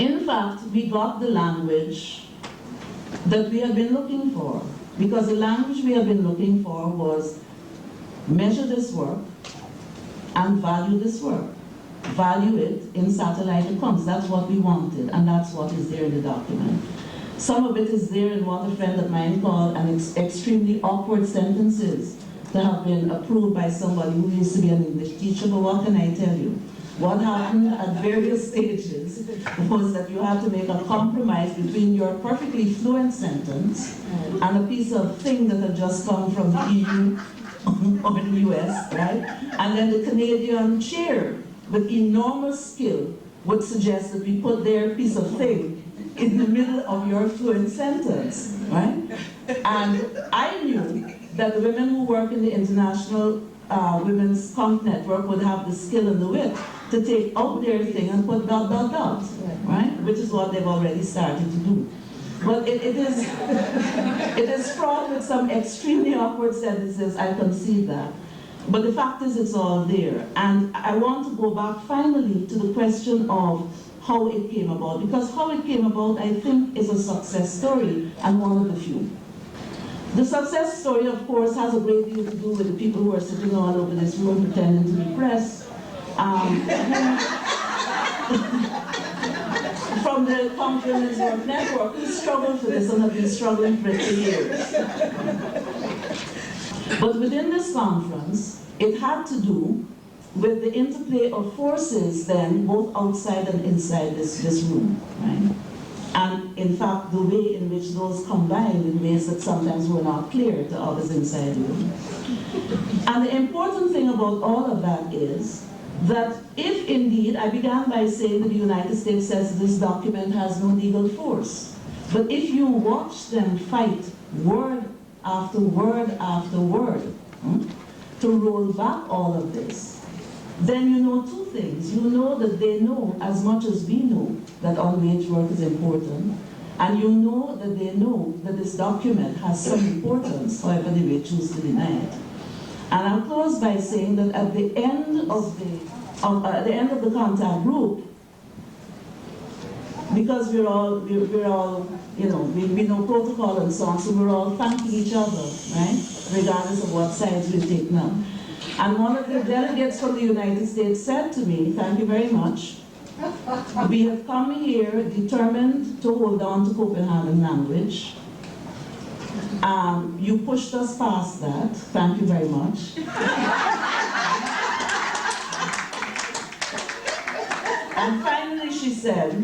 In fact, we got the language that we had been looking for, because the language we had been looking for was measure this work and value this work. Value it in satellite accounts. That's what we wanted, and that's what is there in the document. Some of it is there in what a friend of mine called an extremely awkward sentences that have been approved by somebody who used to be an English teacher, but what can I tell you? What happened at various stages was that you had to make a compromise between your perfectly fluent sentence and a piece of thing that had just come from the EU or the US, right? And then the Canadian chair with enormous skill would suggest that we put their piece of thing in the middle of your fluent sentence, right? And I knew that the women who work in the International Women's Comp Network would have the skill and the wit to take out their thing and put ... right? Which is what they've already started to do. But it is fraught with some extremely awkward sentences, I concede that. But the fact is, it's all there. And I want to go back finally to the question of how it came about, because how it came about, I think, is a success story, and one of the few. The success story, of course, has a great deal to do with the people who are sitting all over this room pretending to be press, from the Women's Work Network, who struggled for this and have been struggling for it for years. But within this conference, it had to do with the interplay of forces then, both outside and inside this room, right? And in fact, the way in which those combined in ways that sometimes were not clear to others inside the room. And the important thing about all of that is that if indeed, I began by saying that the United States says this document has no legal force, but if you watch them fight word after word after word to roll back all of this, then you know two things. You know that they know as much as we know that on-wage work is important, and you know that they know that this document has some importance, however they may choose to deny it. And I'll close by saying that at the end of the contact group, because we're all you know, we know protocol and so on, so we're all thanking each other, right? Regardless of what sides we take now. And one of the delegates from the United States said to me, "Thank you very much. We have come here determined to hold on to Copenhagen language. You pushed us past that. Thank you very much." And finally she said,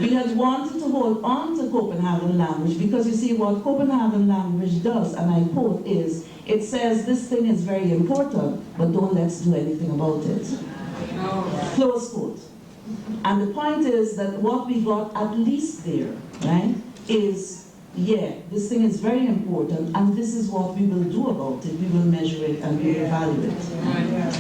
we had wanted to hold on to Copenhagen language because you see what Copenhagen language does, and I quote, is it says this thing is very important, but don't let's do anything about it. Close quote. And the point is that what we got at least there, right, is, yeah, this thing is very important, and this is what we will do about it. We will measure it and we will evaluate it.